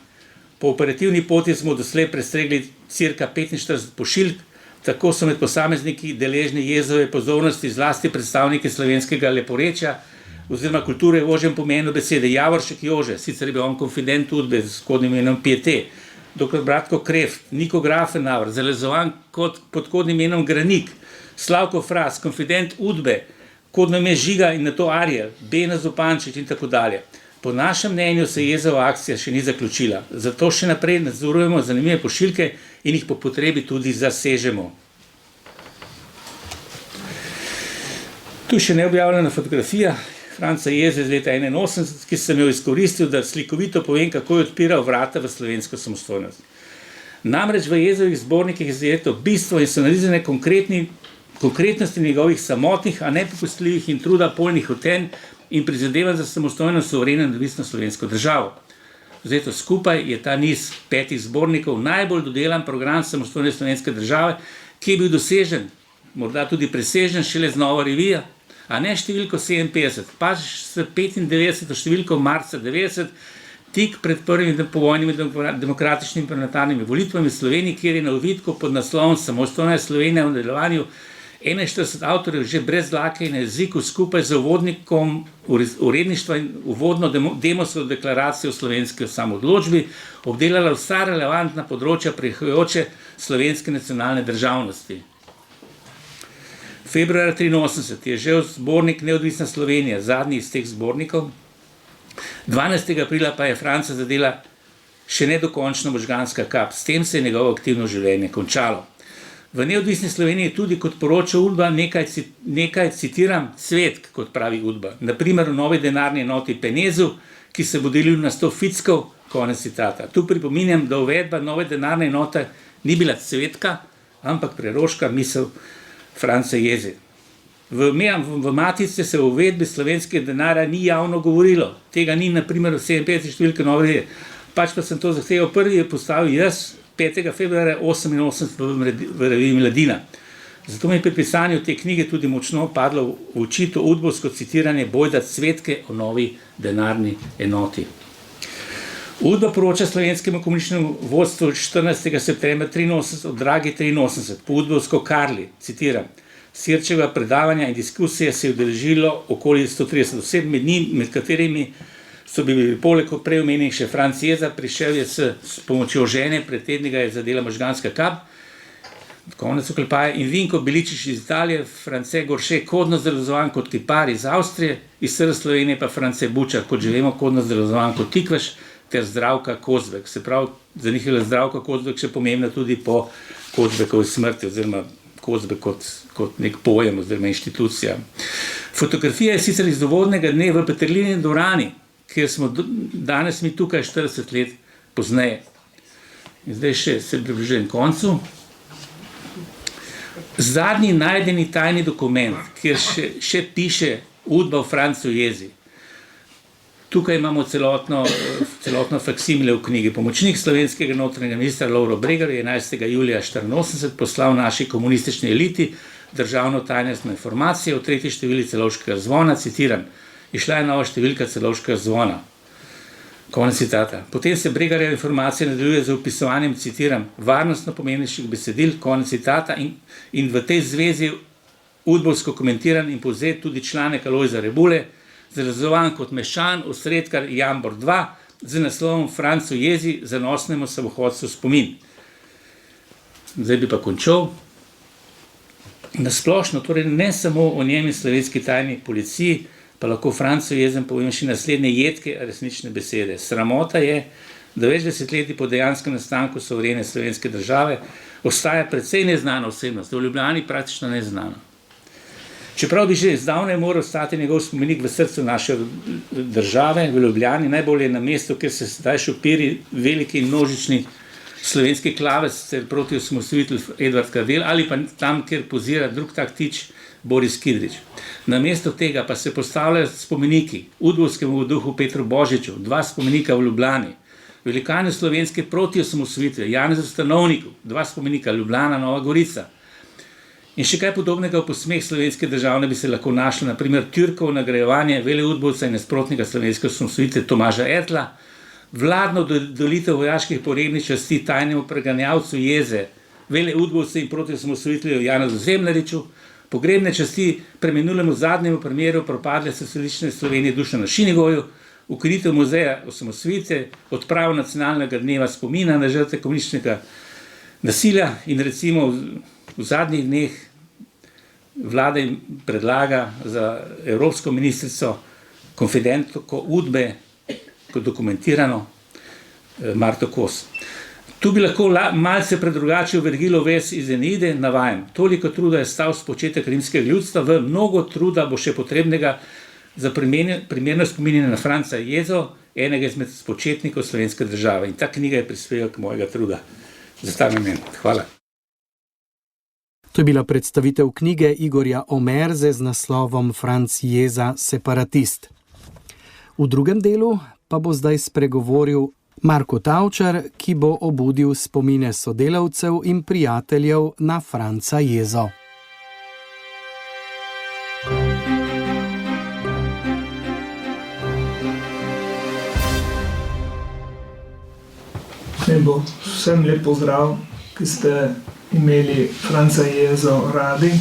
Po operativni poti smo doslej prestregli cirka 45 pošiljk, Tako so med posamezniki deležni Jezove pozornosti zlasti predstavniki slovenskega leporečja oziroma kulture v ožjem pomenu besede. Javoršek Jože, sicer je bil on konfident Udbe z kodnim imenom Piete, dr. Bratko Kreft, Niko Grafenauer, zalezovan pod kodnim imenom Granik, Slavko Fras, konfident Udbe, kodno ime Žiga in nato Ariel, Bena Zupančič in tako dalje. Po našem mnenju se Jezova akcija še ni zaključila, zato še naprej nadzorujemo zanimive pošiljke in jih po potrebi tudi zasežemo. Tu še neobjavljena fotografija Franca Jeze iz leta 1981, ki sem jo izkoristil, da slikovito povem, kako je odpiral vrata v slovensko samostojnost. Namreč v Jezovih zbornikih je zajeto bistvo in so narizane konkretnosti njegovih samotnih, a nepopustljivih in truda polnih hotenj in prizadevanj za samostojno, suvereno in neodvisno slovensko državo. Vzeto skupaj je ta niz 5 zbornikov najbolj dodelan program samostojne slovenske države, ki je bil dosežen, morda tudi presežen šele z novo revijo, a ne številko 57, pa s 95 številko marca 90, tik pred prvimi povojnimi demokratičnimi parlamentarnimi volitvami v Sloveniji, kjer je na ovitku pod naslovom Samostojna Slovenija v nadaljevanju 41 avtorjev že brez dlake in na jeziku skupaj z uvodnikom uredništva in uvodno Demosovo deklaracijo o slovenski samoodločbi obdelala vsa relevantna področja prihajajoče slovenske nacionalne državnosti. Februarja 1983 je že zbornik Neodvisna Slovenija, zadnji iz teh zbornikov. 12. aprila pa je Franca zadela še nedokončno možganska kap. S tem se je njegovo aktivno življenje končalo. V Neodvisni Sloveniji tudi, kot poroča Udba, nekaj citiram, cvetk, kot pravi Udba. Naprimer v novi denarni enoti Penezu, ki se bo delil na 100 fickov, konec citata. Tu pripominjam, da uvedba nove denarne enote ni bila cvetka, ampak preroška misel Franca Jeze. V Matici se o uvedbi slovenskega denarja ni javno govorilo. Tega ni, naprimer, v 57 številke nove revije. Pač pa sem to zahteval prvi, je postavil jaz 5. februarja 1988 v reviji Mladina. Zato mi je pri pisanju te knjige tudi močno padlo v oči to udbovsko citiranje Bojda Cvetke o novi denarni enoti. Udba poroča slovenskemu komunističnemu vodstvu 14. septembra 1983 o Dragi 83, po udbovsko Karli, citiram, Sirčeva predavanja in diskusije se je udeležilo okoli 130 oseb, med katerimi so bili poleg prej omenjenih še Franc Jeza, prišel je s pomočjo žene, pred tedni ga je zadela možganska kap, konec oklepaja, in Vinko Biličič iz Italije, France Gorše, kodno zrealizovan kot kipar iz Avstrije, iz SR Slovenije pa France Bučar, kot že vemo, kodno zrealizovan kot Tikvaš, ter Zdravka Kozbek. Se pravi, za njih je Zdravka Kozbek še pomembna tudi po Kozbekovi smrti, oziroma Kozbek kot nek pojem oziroma inštitucija. Fotografija je sicer iz dovodnega dne v Peterlini dvorani, kjer smo danes mi tukaj 40 let pozneje. In zdaj še se približujem koncu. Zadnji najdeni tajni dokument, kjer še piše Udba o Francu Jezi. Tukaj imamo celotno faksimile v knjigi. Pomočnik slovenskega notranjega ministra Lovro Bregar je 11. julija 1984 poslal naši komunistični eliti državno tajnostno informacijo o 3. števili Celovškega zvona, citiram, išla je nova številka Celovškega zvona. Konec citata. Potem se Bregarjeva informacija nadaljuje z opisovanjem, citiram, varnostno pomembnejših besedil, konec citata, in v tej zvezi udbovsko komentiran in povzet tudi članek Alojza Rebule, zrealizovan kot meščan, osredkar Jambor 2, z naslovom Francu Jezi, zanosnemu samohodcu spomin. Zdaj bi pa končal. Nasplošno, torej ne samo o njem in slovenski tajni policiji, pa lahko Francu Jezen povem še naslednje jedke resnične besede. Sramota je, da več desetletij po dejanskem nastanku suverene slovenske države ostaja precej neznana osebnost, v Ljubljani praktično neznana. Čeprav bi že zdavnaj moral ostati njegov spomenik v srcu naše države, v Ljubljani, najbolje na mestu, kjer se zdaj šopiri veliki in množični slovenski klavec proti osamosvojitelj Edvard Kardelj, ali pa tam, kjer pozira drug tak tič Boris Kidrič. Namesto tega pa se postavljajo spomeniki udbovskemu duhu Petru Božiču, 2 spomenika v Ljubljani, velikanju slovenske proti osamosvojitve Janezu Stanovniku, 2 spomenika Ljubljana, Nova Gorica. In še kaj podobnega v posmeh slovenske državne bi se lahko našlo, naprimer Türkovo nagrajevanje veleudbovca in nasprotnika slovenske osamosvojitve Tomaža Ertla, vladno dodelitev vojaških porebnih časti tajnemu preganjavcu Jeze veleudbovcu in protiosamosvojitelju Janezu Zemljariču, pogrebne časti preminulemu zadnjemu primeru propadle socialistične Slovenije Dušanu Šinigoju, ukinitev muzeja osamosvojitve, odpravo nacionalnega dneva spomina na žrtve komunističnega nasilja in recimo v zadnjih dneh vlada predlaga za evropsko ministrico konfidentko Udbe, kot dokumentirano, Marto Kos. Tu bi lahko malce predrugačil Vergilov vez iz Eneide, navajam. Toliko truda je stal spočetek rimskega ljudstva, v mnogo truda bo še potrebnega za primerno spominjanje na Franca Jezo, enega izmed spočetnikov slovenske države. In ta knjiga je prispevek mojega truda za ta namen. Hvala.
To je bila predstavitev knjige Igorja Omerze z naslovom Franc Jeza, separatist. V drugem delu pa bo zdaj spregovoril Marko Tavčar, ki bo obudil spomine sodelavcev in prijateljev na Franca Jezo.
Vsem lep pozdrav, ki ste imeli Franca Jezo radi.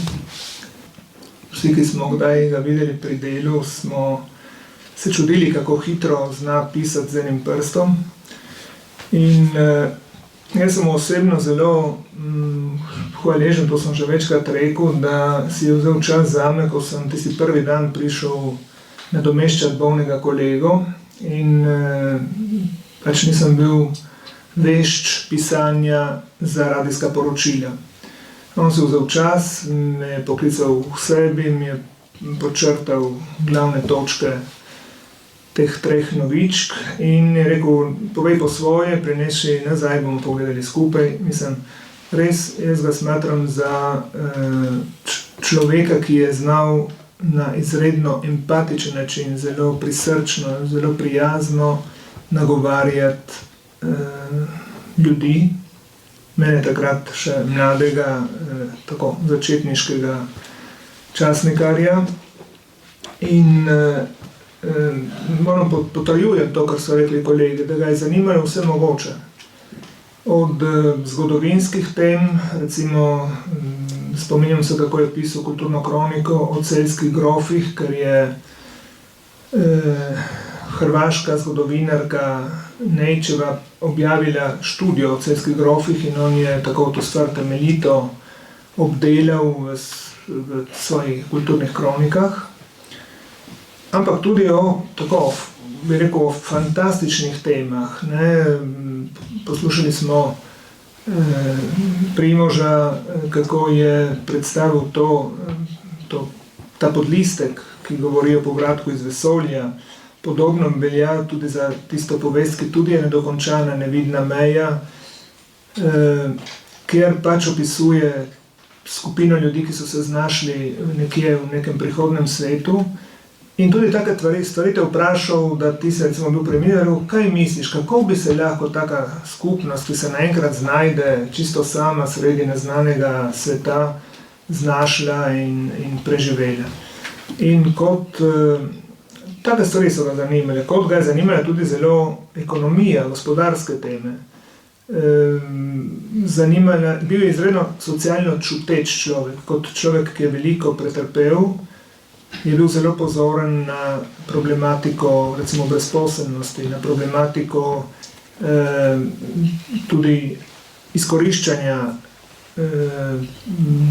Vsi, ki smo kdaj ga videli pri delu, smo se čudili, kako hitro zna pisati z enim prstom. In jaz sem osebno zelo hvaležen, to sem že večkrat rekel, da si je vzel čas zame, ko sem tisti prvi dan prišel nadomeščati bolnega kolego in pač nisem bil vešč pisanja za radijska poročila. On si vzel čas, me je poklical k sebi, mi je podčrtal glavne točke teh 3 novičk in je rekel, povej po svoje, prinesi nazaj, bomo pogledali skupaj. Mislim, res jaz ga smatram za človeka, ki je znal na izredno empatičen način, zelo prisrčno, zelo prijazno nagovarjati ljudi, mene takrat še mladega, tako začetniškega časnikarja. In moram potrjujem to, kar so rekli kolegi, da ga je zanimalo vse mogoče. Od zgodovinskih tem, recimo spominjam se, kako je pisal kulturno kroniko o celjskih grofih, ker je hrvaška zgodovinarka Nejčeva objavila študijo o celjskih grofih in on je tako to stvar temeljito obdelal v svojih kulturnih kronikah. Ampak tudi o, tako, bi rekel, o fantastičnih temah. Poslušali smo Primoža, kako je predstavil ta podlistek, ki govori o povratku iz vesolja. Podobno velja tudi za tisto povest, ki tudi je nedokončana, Nevidna meja, kjer pač opisuje skupino ljudi, ki so se znašli nekje v nekem prihodnem svetu. In tudi take stvari te vprašal, da ti se recimo bil premijeril, kaj misliš, kako bi se lahko taka skupnost, ki se naenkrat znajde čisto sama sredi neznanega sveta, znašla in preživela. In kot take stvari so ga zanimale, kot ga je zanimala tudi zelo ekonomija, gospodarske teme. Bil je izredno socialno čuteč človek, kot človek, ki je veliko pretrpel, je bil zelo pozoren na problematiko recimo brezposelnosti, na problematiko tudi izkoriščanja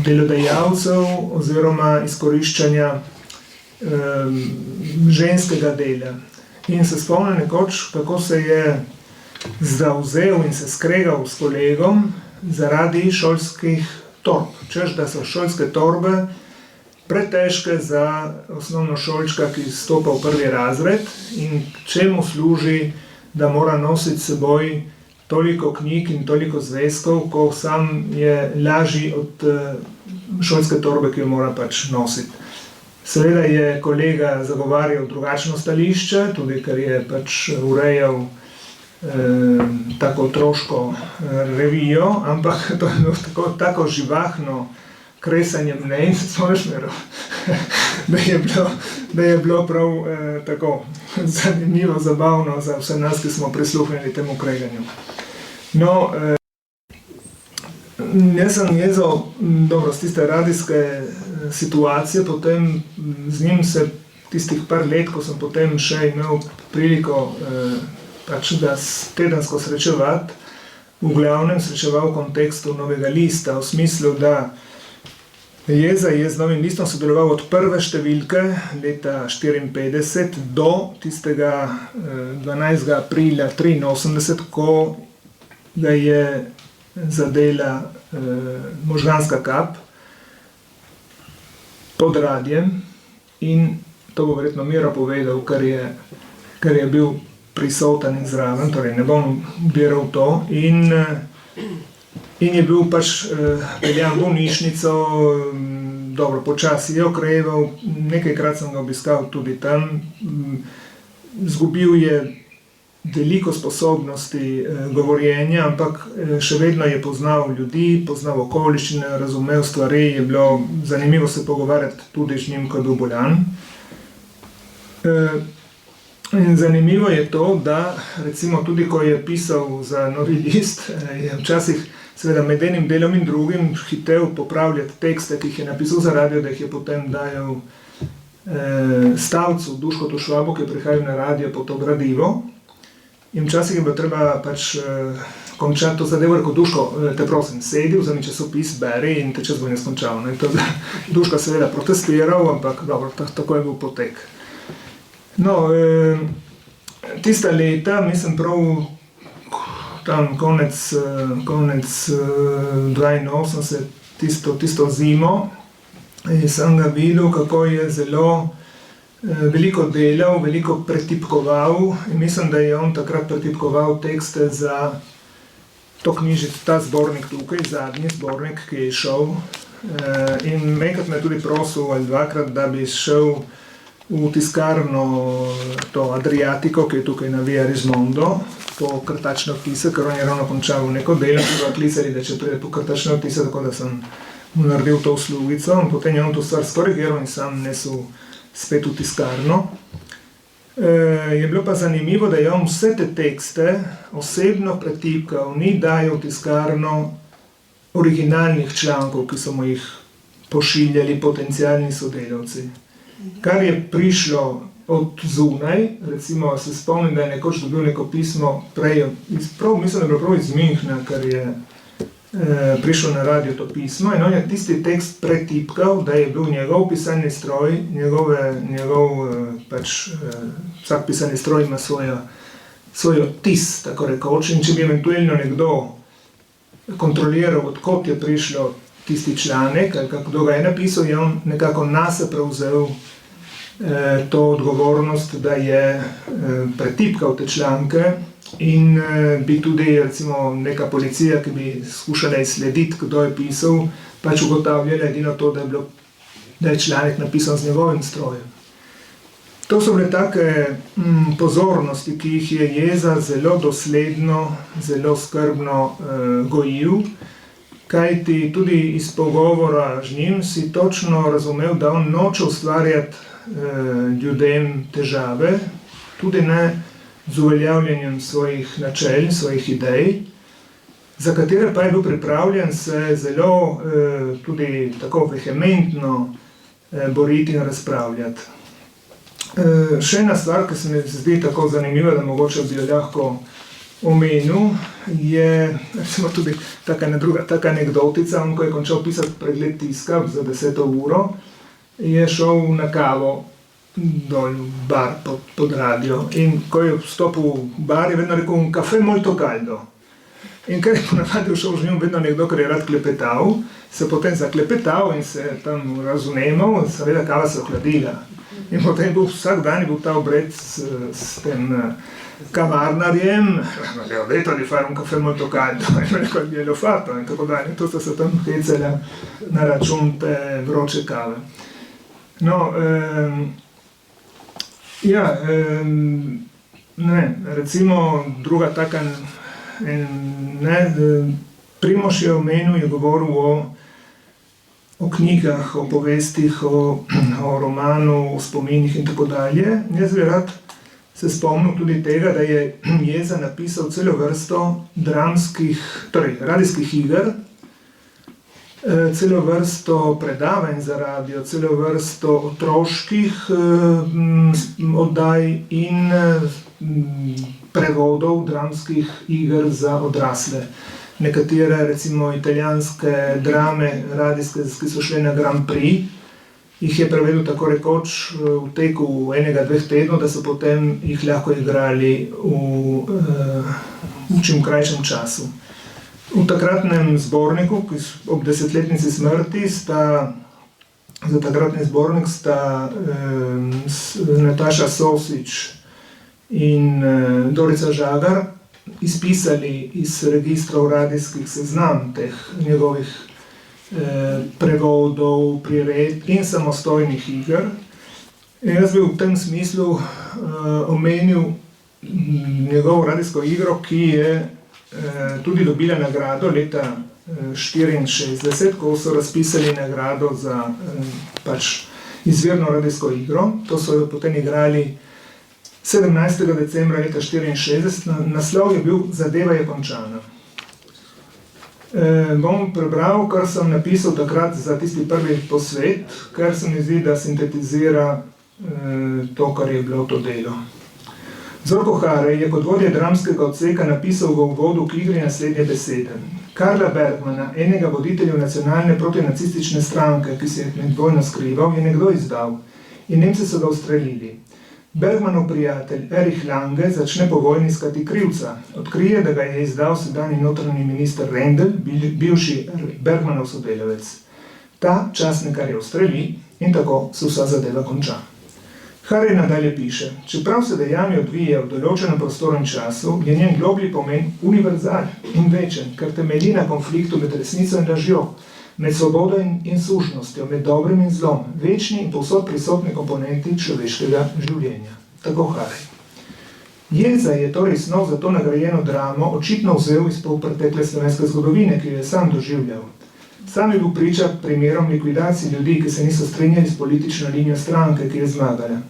delodajalcev oziroma izkoriščanja ženskega dela. In se spomnim nekoč, kako se je zavzel in se skregal s kolegom zaradi šolskih torb. Češ, da so šolske torbe pretežke za osnovnošolčka, ki stopa v 1. razred in čemu služi, da mora nositi s seboj toliko knjig in toliko zvezkov, ko sam je lažji od šolske torbe, ki jo mora pač nositi. Seveda je kolega zagovarjal drugačno stališče, tudi ker je pač urejal tako otroško revijo, ampak to je bilo tako živahno kresanje mnenj, da je bilo prav tako zanimivo, zabavno za vse nas, ki smo prisluhnili temu kreganju. No, Jaz sem jezo, dobro, z tiste radijske situacije, potem z njim se tistih par let, ko sem potem še imel priliko pač da tedensko srečevati, v glavnem srečeval v kontekstu Novega lista, v smislu, da Jeza je z Novim listom sodeloval od prve številke leta 1954 do tistega 12. aprila 1983, ko ga je zadela možganska kap pod radijem in to bo verjetno Miro povedal, ker je bil prisoten in zraven, torej ne bom biral to in je bil pač peljan v bolnišnico, dobro, počasi je okreval, nekajkrat sem ga obiskal tudi tam, zgubil je veliko sposobnosti govorjenja, ampak še vedno je poznal ljudi, poznal okoliščine, razumel stvari, je bilo zanimivo se pogovarjati tudi z njim, ko je bil boljan. In zanimivo je to, da recimo tudi, ko je pisal za Novi list, je včasih seveda med enim delom in drugim hitel popravljati tekste, ki jih je napisal za radio, da jih je potem dajal stavcu Duškotu Švabu, ki je prihajal na radio po to gradivo. In včasih je bilo treba pač končati to zadevo, rekel Duško, te prosim, sedi, vzemi časopis, beri in te čas bo ne skončal. Duško seveda protestiral, ampak dobro, tako je bil potek. No, tista leta, mislim prav tam konec 82, tisto zimo, sem ga videl, kako je zelo veliko delal, veliko pretipkoval in mislim, da je on takrat pretipkoval tekste za to knjižico, ta zbornik tukaj, zadnji zbornik, ki je šel. In enkrat me tudi prosil ali dvakrat, da bi šel v tiskarno to Adriatico, ki je tukaj na Via Rismondo, po krtačne odtise, ker on je ravno končal neko delo, ki ga klicali, da če pride po krtačne odtise, tako da sem mu naredil to uslugico in potem je on to stvar skorigiral in sam nesel spet v tiskarno. Je bilo pa zanimivo, da je on vse te tekste osebno pretipkal, ni dajal v tiskarno originalnih člankov, ki so mu jih pošiljali potencialni sodelavci. Kar je prišlo od zunaj, recimo se spomnim, da je nekoč dobil neko pismo prej, mislim, da je bilo prav iz Münchna, ker je prišel na radio to pismo in on je tisti tekst pretipkal, da je bil njegov pisalni stroj, vsak pisalni stroj ima svoj odtis, tako rekoč, in če bi eventualno nekdo kontroliral, odkot je prišlo tisti članek, ali kdo ga je napisal, je on nekako nase prevzel to odgovornost, da je pretipkal te članke in bi tudi recimo neka policija, ki bi skušala izslediti, kdo je pisal, pač ugotavljala edino to, da je članek napisan z njegovim strojem. To so bile take pozornosti, ki jih je Jeza zelo dosledno, zelo skrbno gojil, kajti tudi iz pogovora z njim si točno razumel, da on noče ustvarjati ljudem težave, tudi ne z uveljavljanjem svojih načel, svojih idej, za katere pa je bil pripravljen se zelo tudi tako vehementno boriti in razpravljati. Še ena stvar, ki se mi zdi tako zanimiva, da mogoče bi jo lahko omenil, je recimo tudi taka anekdotica, on ko je končal pisati pregled tiska za 10. uro, je šel na kavo dol v bar pod radio in ko je vstopil v bar, je vedno rekel un café molto caldo. In ker je ponavadi šel z njim vedno nekdo, ker je rad klepetal, se potem zaklepetal in se tam razumemal, seveda kava se ohladila. In potem bil vsak dan je bil ta obred s tem kavarnarjem, le ho detto di fare un caffè molto caldo, in rekel, glielo fatto, in tako dalje. To sta se tam hecala na račun te vroče kave. No, recimo druga taka, Primož je omenil, je govoril o knjigah, o povestih, o romanu, o spominih in tako dalje. Jaz bi rad se spomnil tudi tega, da je Jeza napisal celo vrsto dramskih, torej radijskih iger, celo vrsto predavanj za radio, celo vrsto otroških oddaj in prevodov dramskih iger za odrasle. Nekatere, recimo italijanske drame radijske, ki so šle na Grand Prix, jih je prevedel tako rekoč v teku 1-2 tednov, da so potem jih lahko igrali v čim krajšem času. V takratnem zborniku, ki ob 10-letnici smrti, za takratni zbornik sta Nataša Sosič in Dorica Žagar izpisali iz registrov radijskih seznam teh njegovih prevodov, priredb in samostojnih iger. Jaz bi v tem smislu omenil njegovo radijsko igro, ki je tudi dobila nagrado leta 1964, ko so razpisali nagrado za izvirno radijsko igro. To so jo potem igrali 17. decembra leta 1964, naslov je bil Zadeva je končana. Bom prebral, kar sem napisal takrat za tisti prvi posvet, ker se mi zdi, da sintetizira to, kar je bilo to delo. Zorko Harej je kot vodja dramskega odseka napisal v uvodu k igri naslednje besede. Karla Bergmana, enega voditeljev nacionalne protinacistične stranke, ki se je med vojno skrival, je nekdo izdal in Nemci so ga ustrelili. Bergmanov prijatelj Erich Lange začne po vojni iskati krivca. Odkrije, da ga je izdal sedanji notranji minister Rendel, bivši Bergmanov sodelavec. Ta časnikar je ustreli in tako se vsa zadeva konča. Harej nadalje piše, čeprav se dejanje odvija v določenem prostoru in času, je njen globlji pomen univerzalen in večen, ker temelji na konfliktu med resnico in lažjo, med svobodo in sužnostjo, med dobrim in zlom, večni in povsod prisotni komponenti človeškega življenja. Tako Harej. Jeza je torej snov za to nagrajeno dramo očitno vzel iz polpretekle slovenske zgodovine, ki jo je sam doživljal. Sam je bil priča primerom likvidacij ljudi, ki se niso strinjali s politično linijo stranke, ki je zmagala.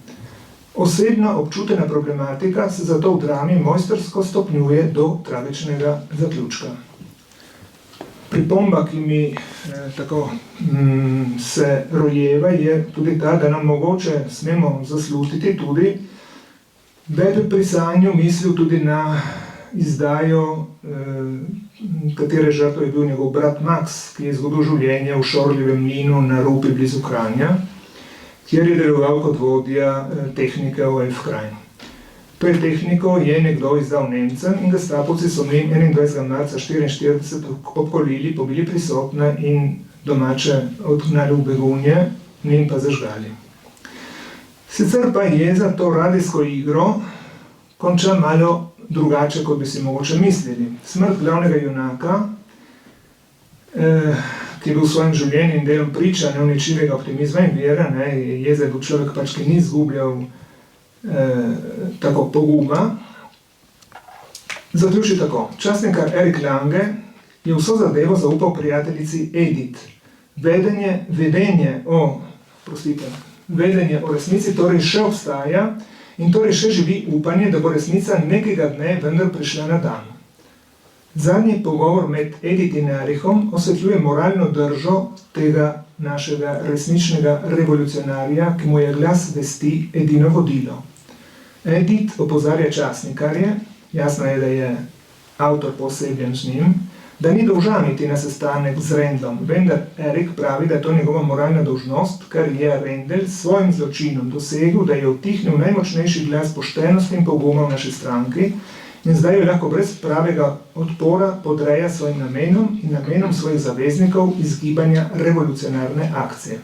Osebno občutena problematika se zato v drami mojstrsko stopnjuje do tragičnega zaključka. Pripomba, ki mi tako se rojeva, je tudi ta, da nam mogoče smemo zaslutiti tudi, da je pri sanju mislil tudi na izdajo, katere žrtev je bil njegov brat Max, ki je izgubil življenje v šorljivem mlinu na Rupi blizu Kranja, kjer je deloval kot vodja tehnike v Elfkrajnu. To je tehniko je nekdo izdal Nemcem in gestapovci so mi 21. marca 1944 obkolili, pobili prisotne in domače odgnali v begunje, njim pa zažgali. Sicer pa je za to radijsko igro konča malo drugače, kot bi si mogoče mislili. Smrt glavnega junaka, ki je bil v svojem življenju in delom priča neuničljivega optimizma in vere, Jeza je bil človek pač, ki ni izgubljal tako poguma. Zaključi tako. Časnikar Erich Lange je vso zadevo zaupal prijateljici Edith. Vedenje o resnici torej še obstaja in torej še živi upanje, da bo resnica nekega dne vendar prišla na dan. Zadnji pogovor med Edith in Erichom osvetljuje moralno držo tega našega resničnega revolucionarja, ki mu je glas vesti edino vodilo. Edith opozarja časnikarje, jasno je, da je avtor posebljen z njim, da ni dolžan iti na sestanek z Rendlom, vendar Erich pravi, da je to njegova moralna dolžnost, ker je Rendel s svojim zločinom dosegel, da je utihnil najmočnejši glas poštenosti in poguma v naši stranki in zdaj jo lahko brez pravega odpora podreja svojim namenom in namenom svojih zaveznikov izgibanja revolucionarne akcije.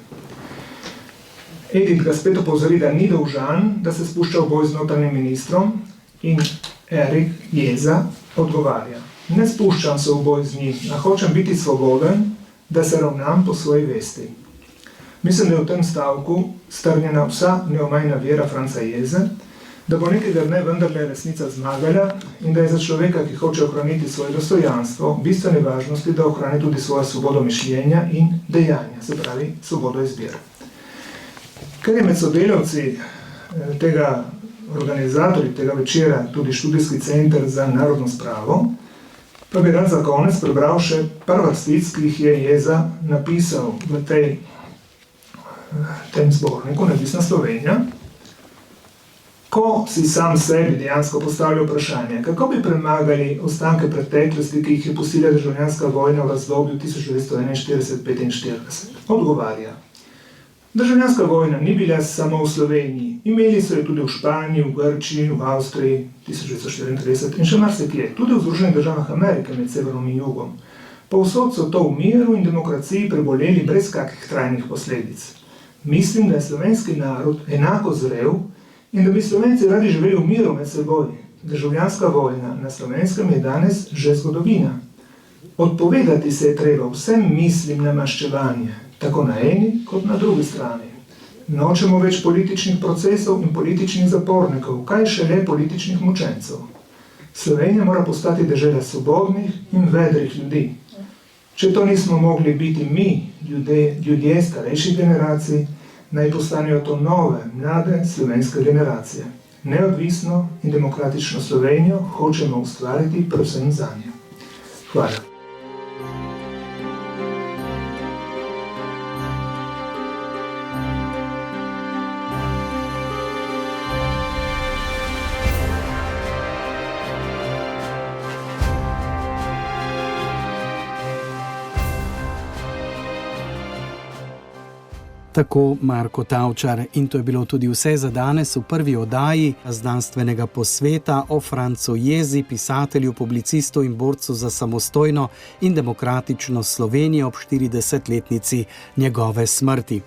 Edith ga spet opozori, da ni dolžan, da se spušča v boj z notranjim ministrom in Erich Jeza odgovarja. Ne spuščam se v boj z njim, a hočem biti svoboden, da se ravnam po svoji vesti. Mislim, da je v tem stavku strnjena vsa neomajna vera Franca Jeze, da bo nekega dne vendarle resnica zmagala in da je za človeka, ki hoče ohraniti svoje dostojanstvo, bistvene važnosti, da ohrani tudi svojo svobodo mišljenja in dejanja, se pravi svobodo izbire. Ker je med sodelavci organizatorji tega večera tudi študijski center za narodno spravo, Pa bi rad za konec prebral še par vrstic, ki jih je Jeza napisal v tem zborniku Neodvisna Slovenija. Ko si sam sebi dejansko postavlja vprašanje, kako bi premagali ostanke preteklosti, ki jih je pustila državljanska vojna v razdoblju 1941-45, odgovarja. Državljanska vojna ni bila samo v Sloveniji, imeli so jo tudi v Španiji, v Grčiji, v Avstriji 1934 in še marsikje, tudi v Združenih državah Amerike med severom in jugom. Povsod so to v miru in demokraciji preboleli brez kakih trajnih posledic. Mislim, da je slovenski narod enako zrel in da bi Slovenci radi živeli v miru med seboj. Državljanska vojna na Slovenskem je danes že zgodovina. Odpovedati se je treba vsem mislim na maščevanje, tako na eni kot na drugi strani. Nočemo več političnih procesov in političnih zapornikov, kaj šele političnih mučencev. Slovenija mora postati dežela svobodnih in vedrih ljudi. Če to nismo mogli biti mi, ljudje starejših generacij, naj postanejo to nove, mlade slovenske generacije. Neodvisno in demokratično Slovenijo hočemo ustvariti predvsem zanje. Hvala.
Tako Marko Tavčar, in to je bilo tudi vse za danes v prvi oddaji znanstvenega posveta o Francu Jezi, pisatelju, publicistu in borcu za samostojno in demokratično Slovenijo ob 40-letnici njegove smrti.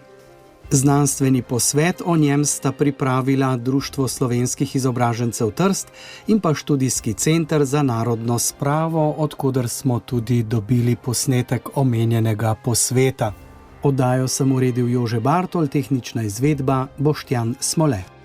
Znanstveni posvet o njem sta pripravila Društvo slovenskih izobražencev Trst in pa Študijski center za narodno spravo, od koder smo tudi dobili posnetek omenjenega posveta. Oddajo sem uredil Jože Bartol, tehnična izvedba Boštjan Smole.